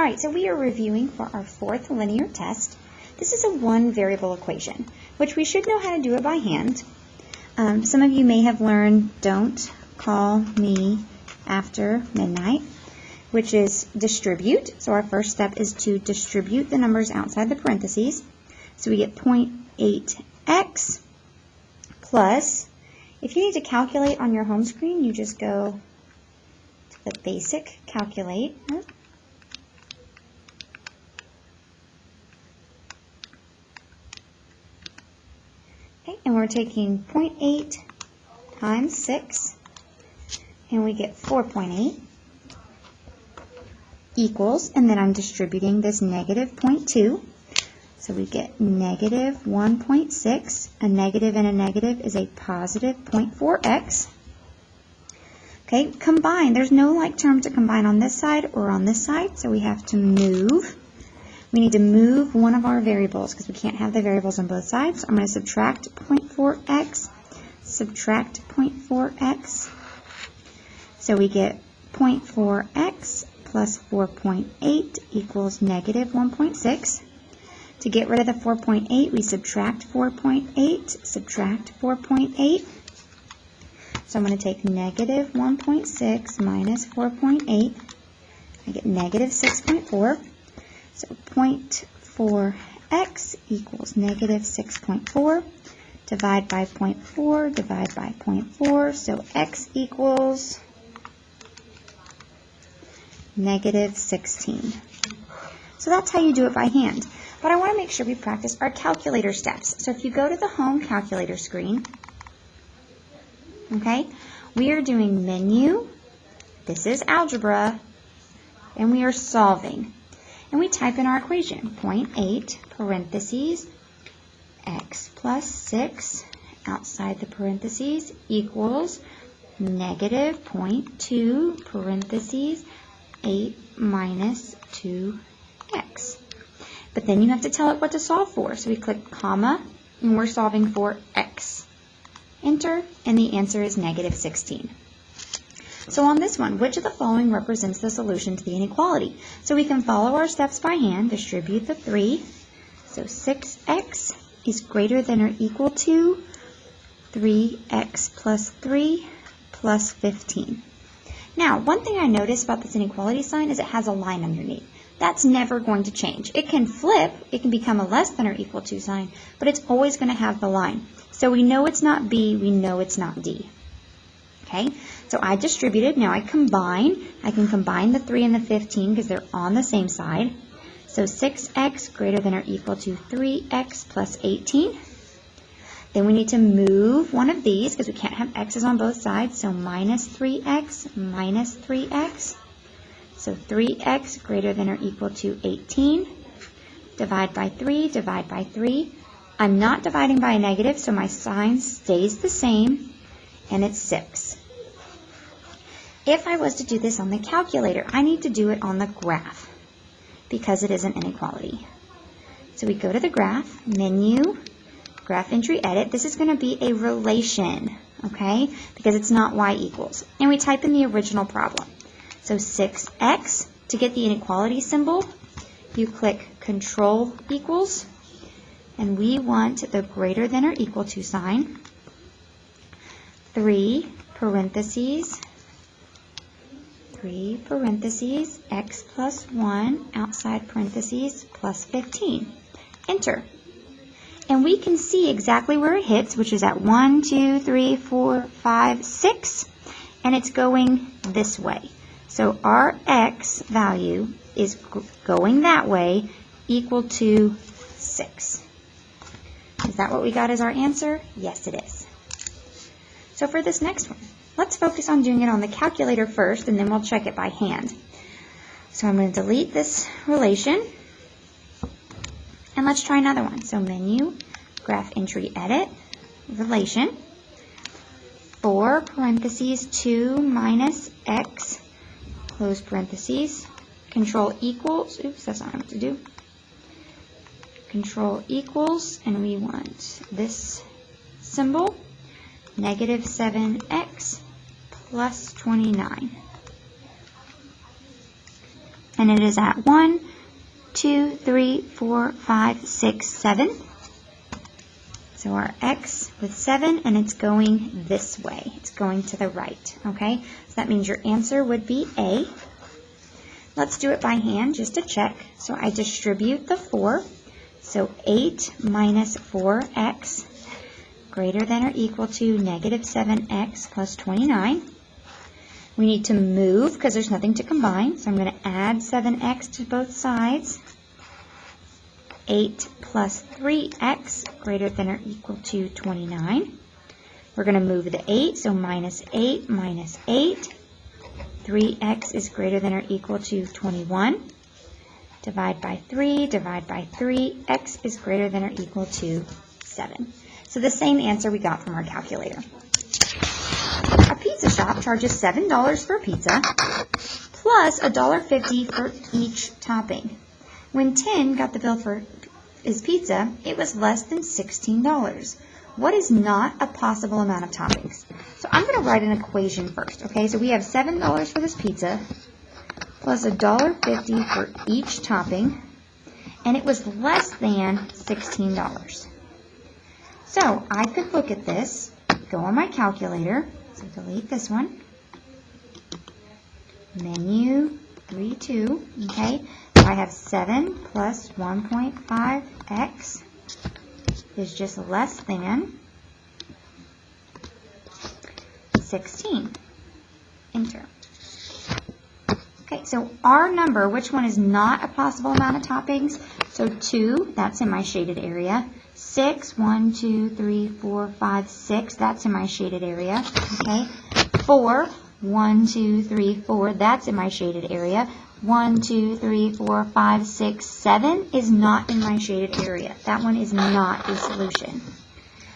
All right, so we are reviewing for our fourth linear test. This is a one-variable equation, which we should know how to do it by hand. Some of you may have learned don't call me after midnight, which is distribute. So our first step is to distribute the numbers outside the parentheses. So we get 0.8x plus, if you need to calculate on your home screen, you just go to the basic calculate. Okay, and we're taking 0.8 times 6, and we get 4.8 equals, and then I'm distributing this negative 0.2. So we get negative 1.6. A negative and a negative is a positive 0.4x. Okay, combine. There's no like term to combine on this side or on this side, so we have to move. We need to move one of our variables because we can't have the variables on both sides. So I'm going to subtract 0.4x, subtract 0.4x. So we get 0.4x plus 4.8 equals negative 1.6. To get rid of the 4.8, we subtract 4.8, subtract 4.8. So I'm going to take negative 1.6 minus 4.8. I get negative 6.4. So 0.4x equals negative 6.4. Divide by 0.4, divide by 0.4. So x equals negative 16. So that's how you do it by hand. But I want to make sure we practice our calculator steps. So if you go to the home calculator screen, okay, we are doing menu, this is algebra, and we are solving. And we type in our equation, 0.8 parentheses x plus 6 outside the parentheses equals negative 0.2 parentheses 8 minus 2x. But then you have to tell it what to solve for. So we click comma, and we're solving for x. Enter, and the answer is negative 16. So on this one, which of the following represents the solution to the inequality? So we can follow our steps by hand, distribute the 3. So 6x is greater than or equal to 3x plus 3 plus 15. Now, one thing I noticed about this inequality sign is it has a line underneath. That's never going to change. It can flip, it can become a less than or equal to sign, but it's always going to have the line. So we know it's not B, we know it's not D. Okay, so I distributed, now I combine. I can combine the 3 and the 15 because they're on the same side. So 6x greater than or equal to 3x plus 18. Then we need to move one of these because we can't have x's on both sides, so minus 3x minus 3x. So 3x greater than or equal to 18. Divide by 3, divide by 3. I'm not dividing by a negative, so my sign stays the same, and it's 6. If I was to do this on the calculator, I need to do it on the graph because it is an inequality. So we go to the graph, menu, graph entry edit. This is going to be a relation, okay, because it's not y equals. And we type in the original problem. So 6x, to get the inequality symbol, you click Control equals, and we want the greater than or equal to sign, 3 parentheses, x plus 1, outside parentheses, plus 15. Enter. And we can see exactly where it hits, which is at 1, 2, 3, 4, 5, 6, and it's going this way. So our x value is going that way, equal to 6. Is that what we got as our answer? Yes, it is. So for this next one, let's focus on doing it on the calculator first, and then we'll check it by hand. So I'm going to delete this relation, and let's try another one. So menu, graph entry edit, relation, 4 parentheses 2 minus x, close parentheses, control equals, oops, that's not what I meant to do, control equals, and we want this symbol, negative 7x plus 29. and it is at 1, 2, 3, 4, 5, 6, 7. So our x with 7, and it's going this way. It's going to the right, okay? So that means your answer would be A. Let's do it by hand just to check. So I distribute the 4. So 8 minus 4x greater than or equal to negative 7x plus 29. We need to move because there's nothing to combine. So I'm going to add 7x to both sides. 8 plus 3x greater than or equal to 29. We're going to move the 8, so minus 8 minus 8. 3x is greater than or equal to 21. Divide by 3, divide by 3. X is greater than or equal to 7. So the same answer we got from our calculator. A pizza shop charges $7 for pizza plus $1.50 for each topping. When Tim got the bill for his pizza, it was less than $16. What is not a possible amount of toppings? So I'm going to write an equation first, okay? So we have $7 for this pizza plus $1.50 for each topping, and it was less than $16. So I could look at this, go on my calculator, so delete this one, menu 32, okay? So I have 7 plus 1.5x is just less than 16. Enter. Okay, so our number, which one is not a possible amount of toppings? So 2, that's in my shaded area. 6, 1, 2, 3, 4, 5, 6, that's in my shaded area. Okay. 4, 1, 2, 3, 4, that's in my shaded area. 1, 2, 3, 4, 5, 6, 7 is not in my shaded area. That one is not a solution.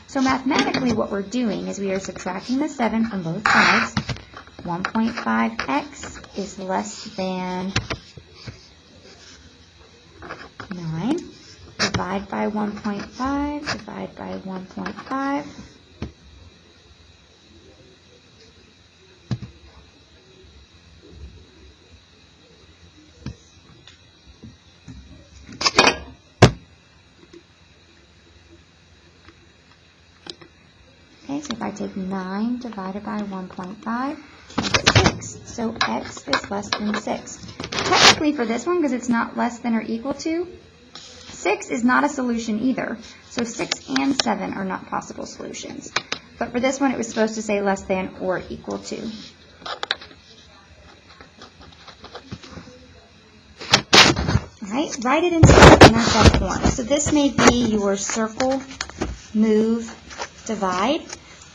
So mathematically what we're doing is we are subtracting the 7 from both sides. 1.5x is less than 9. Divide by 1.5, divide by 1.5. Okay, so if I take 9 divided by 1.5, that's 6. So x is less than 6. Technically for this one, because it's not less than or equal to, 6 is not a solution either. So 6 and 7 are not possible solutions. But for this one, it was supposed to say less than or equal to. All right, write it in intercept form. So this may be your circle, move, divide,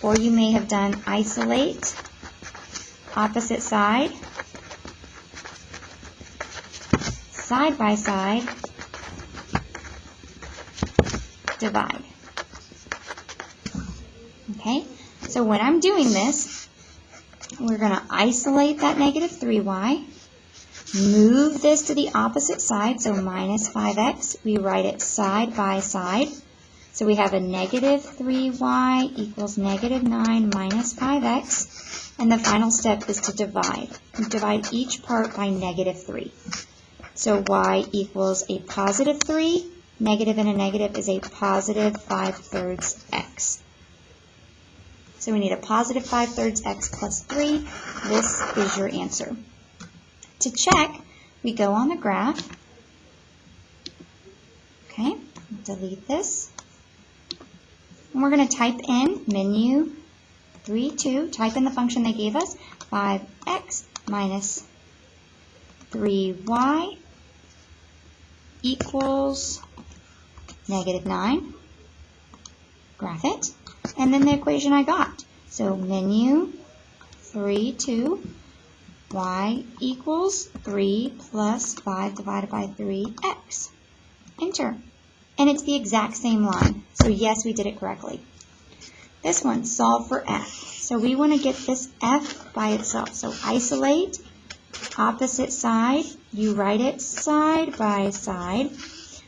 or you may have done isolate, opposite side, side by side, divide. Okay, so when I'm doing this, we're going to isolate that negative 3y, move this to the opposite side, so minus 5x. We write it side by side. So we have a negative 3y equals negative 9 minus 5x. And the final step is to divide. We divide each part by negative 3. So y equals a positive 3. Negative and a negative is a positive 5/3 x. So we need a positive 5/3 x plus 3. This is your answer. To check, we go on the graph. Okay, delete this. And we're going to type in menu 32, type in the function they gave us, 5x minus 3y equals negative 9. Graph it. And then the equation I got. So menu 32, y equals 3 plus 5 divided by 3x. Enter. And it's the exact same line. So yes, we did it correctly. This one, solve for f. So we want to get this f by itself. So isolate, opposite side. You write it side by side.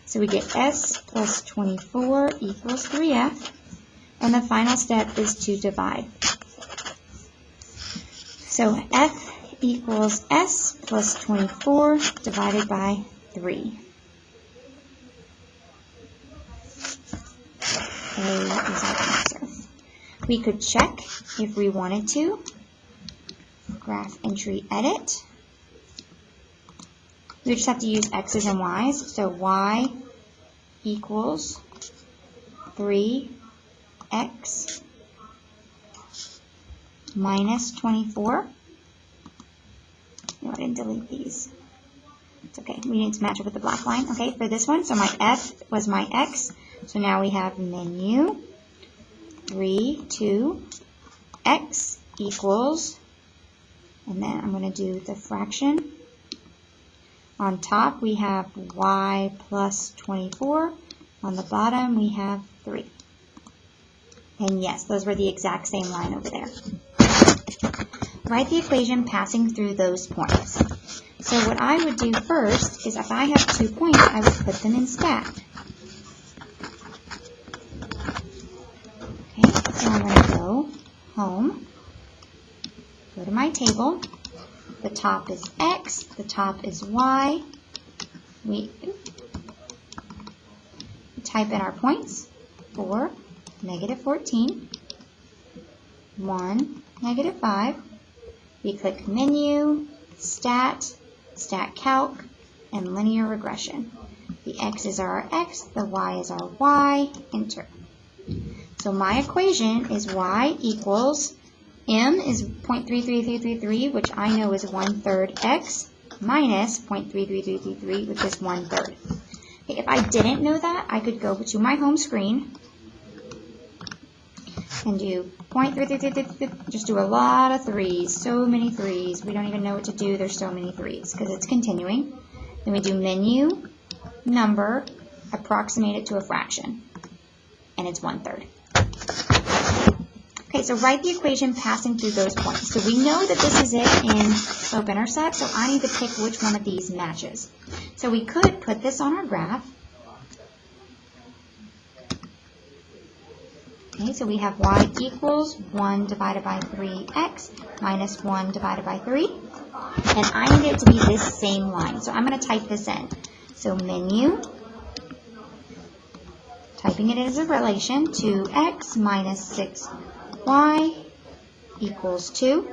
So we get s plus 24 equals 3f. And the final step is to divide. So f equals S plus 24 divided by 3. A is our answer. We could check if we wanted to. Graph entry edit. We just have to use x's and y's. So y equals 3x minus 24. No, I didn't delete these. It's okay. We need to match it with the black line. Okay, for this one, so my f was my x. So now we have menu 3, 2, x equals, and then I'm going to do the fraction. On top, we have y plus 24. On the bottom, we have 3. And yes, those were the exact same line over there. Write the equation passing through those points. So what I would do first is if I have 2 points, I would put them in stat. Okay, so I'm going to go home, go to my table. The top is x, the top is y. We type in our points. 4, negative 14, 1, negative 5. We click menu, stat, stat calc, and linear regression. The x is our x, the y is our y, enter. So my equation is y equals m is 0.33333, which I know is 1/3 x, minus 0.33333, which is 1/3. Okay, if I didn't know that, I could go to my home screen and do 0.33333, just do a lot of 3s, so many 3s. We don't even know what to do, there's so many 3s, because it's continuing. Then we do menu, number, approximate it to a fraction, and it's 1/3. Okay, so write the equation passing through those points. So we know that this is it in slope-intercept, so I need to pick which one of these matches. So we could put this on our graph. Okay, so we have y equals 1 divided by 3x minus 1 divided by 3. And I need it to be this same line. So I'm going to type this in. So menu, typing it as a relation, 2x minus 6y equals 2.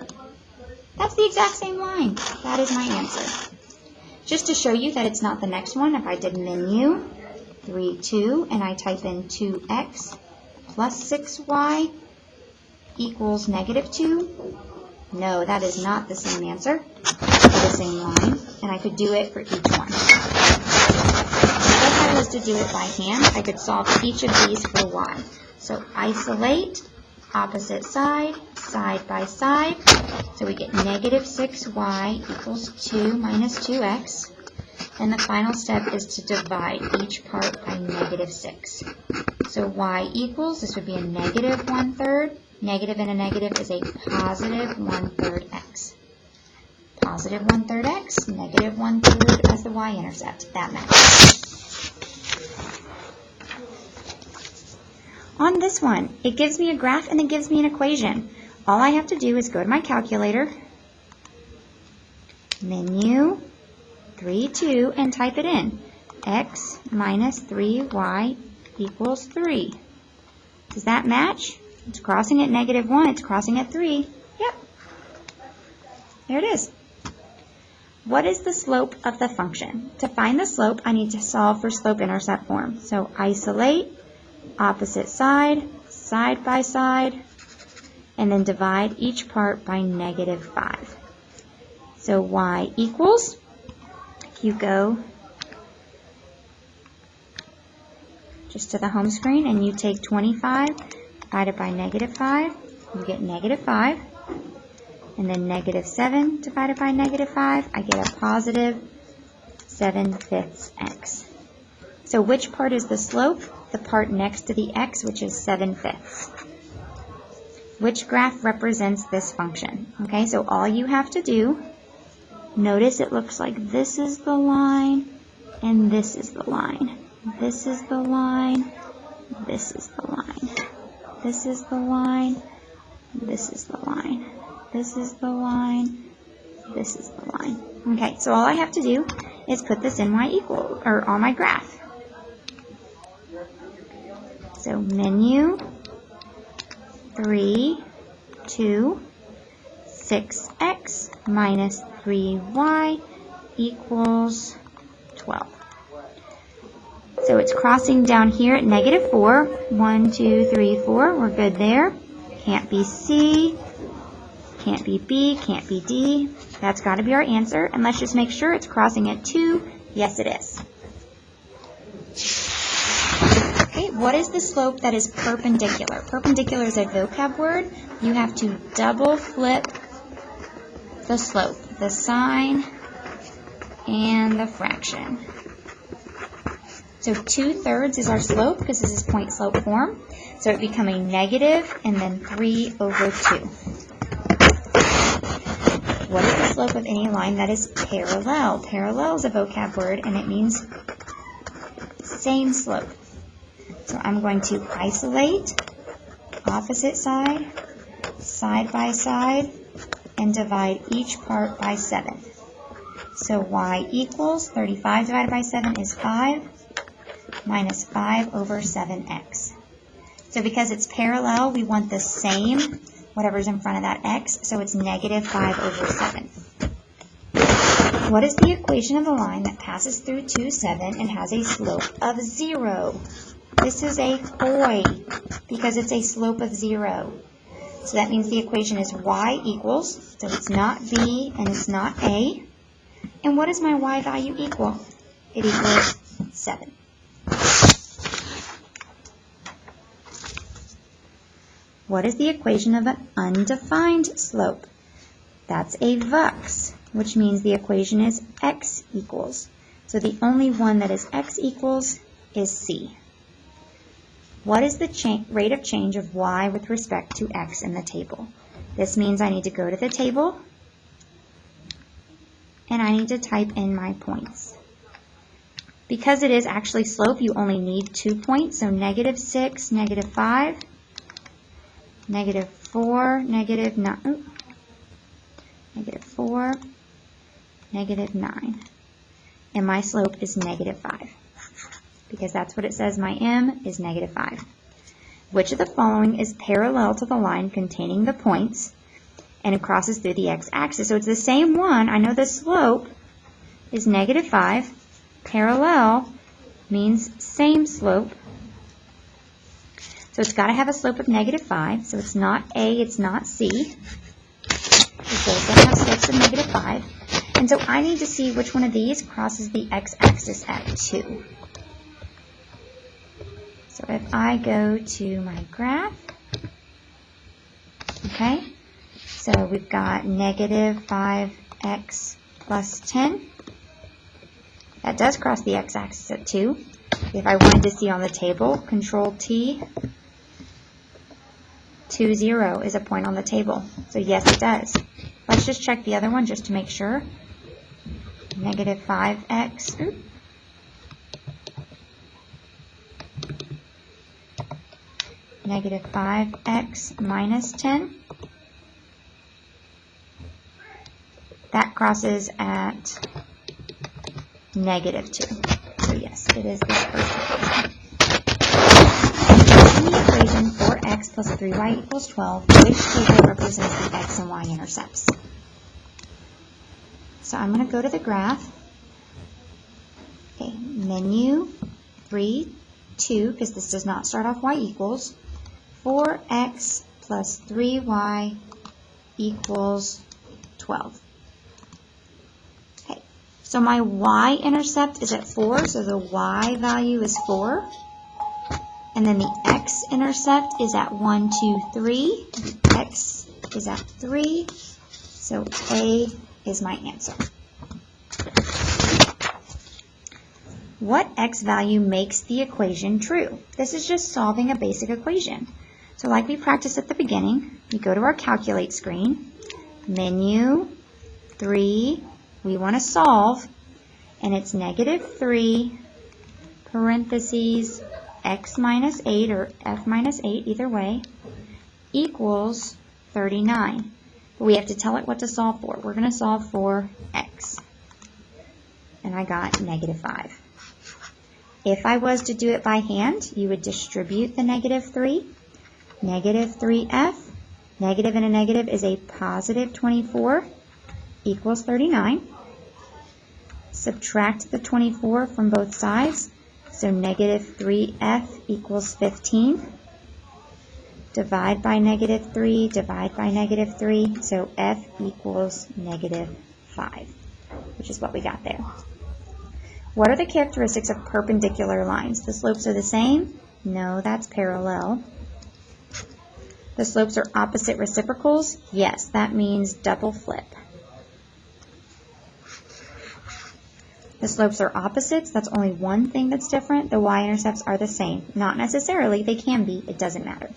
That's the exact same line. That is my answer. Just to show you that it's not the next one, if I did menu, 3, 2, and I type in 2x plus 6y equals negative 2. No, that is not the same answer for the same line, and I could do it for each one. If I was to do it by hand, I could solve each of these for y. So isolate, opposite side, side by side. So we get negative 6y equals 2 minus 2x. And the final step is to divide each part by negative 6. So y equals, this would be a negative 1/3. Negative and a negative is a positive 1/3 x. Positive 1/3 x, negative 1/3 as the y-intercept. That matches. On this one, it gives me a graph and it gives me an equation. All I have to do is go to my calculator, menu, 3, 2, and type it in. X minus 3y equals 3. Does that match? It's crossing at negative 1. It's crossing at 3. Yep. There it is. What is the slope of the function? To find the slope, I need to solve for slope-intercept form. So isolate, opposite side, side by side, and then divide each part by negative 5. So y equals, if you go just to the home screen and you take 25 divided by negative 5, you get negative 5. And then negative 7 divided by negative 5, I get a positive 7/5 x. So which part is the slope? The part next to the x, which is 7/5. Which graph represents this function? Okay, so all you have to do, notice it looks like this is the line, and this is the line. This is the line, this is the line. This is the line, this is the line. This is the line, This is the line. Okay, so all I have to do is put this in my equal, or on my graph. So menu 3, 2, 6x minus 3y equals 12. So it's crossing down here at negative 4. 1, 2, 3, 4. We're good there. Can't be C. Can't be B. Can't be D. That's got to be our answer. And let's just make sure it's crossing at 2. Yes, it is. Okay, what is the slope that is perpendicular? Perpendicular is a vocab word. You have to double flip the slope, the sign, and the fraction. So 2/3 is our slope because this is point slope form. So it becoming negative and then 3 over 2. What is the slope of any line that is parallel? Parallel is a vocab word and it means same slope. So I'm going to isolate opposite side, side by side, and divide each part by 7. So y equals 35 divided by 7 is 5 minus 5 over 7x. So because it's parallel, we want the same, whatever's in front of that x, so it's negative 5 over 7. What is the equation of a line that passes through 2, 7 and has a slope of 0? This is a HOI because it's a slope of 0. So that means the equation is y equals, so it's not b and it's not a. And what does my y value equal? It equals 7. What is the equation of an undefined slope? That's a VUX, which means the equation is x equals. So the only one that is x equals is C. What is the rate of change of y with respect to x in the table? This means I need to go to the table and I need to type in my points. Because it is actually slope, you only need 2 points, so negative 6, negative 5, negative 4, negative 9, negative 4, negative 9. And my slope is negative 5. Because that's what it says, my m is negative 5. Which of the following is parallel to the line containing the points and it crosses through the x-axis? So it's the same one. I know the slope is negative 5. Parallel means same slope. So it's got to have a slope of negative 5. So it's not A, it's not C. It both have slopes of negative 5. And so I need to see which one of these crosses the x-axis at 2. So if I go to my graph, okay, so we've got negative 5x plus 10. That does cross the x-axis at 2. If I wanted to see on the table, Control T, 2, 0 is a point on the table. So yes, it does. Let's just check the other one just to make sure. Negative 5x. Negative 5x minus 10. That crosses at negative 2. So yes, it is this first equation. In the equation 4x plus 3y equals 12, which table represents the x and y intercepts? So I'm going to go to the graph. Okay, menu 3, 2, because this does not start off y equals. 4x plus 3y equals 12. Okay, so my y-intercept is at 4, so the y value is 4. And then the x-intercept is at 1, 2, 3. The x is at 3, so A is my answer. What x value makes the equation true? This is just solving a basic equation. So like we practiced at the beginning, we go to our calculate screen, menu 3, we want to solve, and it's negative 3, parentheses, x minus 8, or f minus 8, either way, equals 39. But we have to tell it what to solve for. We're going to solve for x. And I got -5. If I was to do it by hand, you would distribute the -3. -3f, negative and a negative is a positive 24 equals 39. Subtract the 24 from both sides, so -3f equals 15. Divide by -3, divide by -3, so f equals -5, which is what we got there. What are the characteristics of perpendicular lines? The slopes are the same? No, that's parallel. The slopes are opposite reciprocals? Yes, that means double flip. The slopes are opposites. That's only one thing that's different. The y-intercepts are the same. Not necessarily. They can be. It doesn't matter.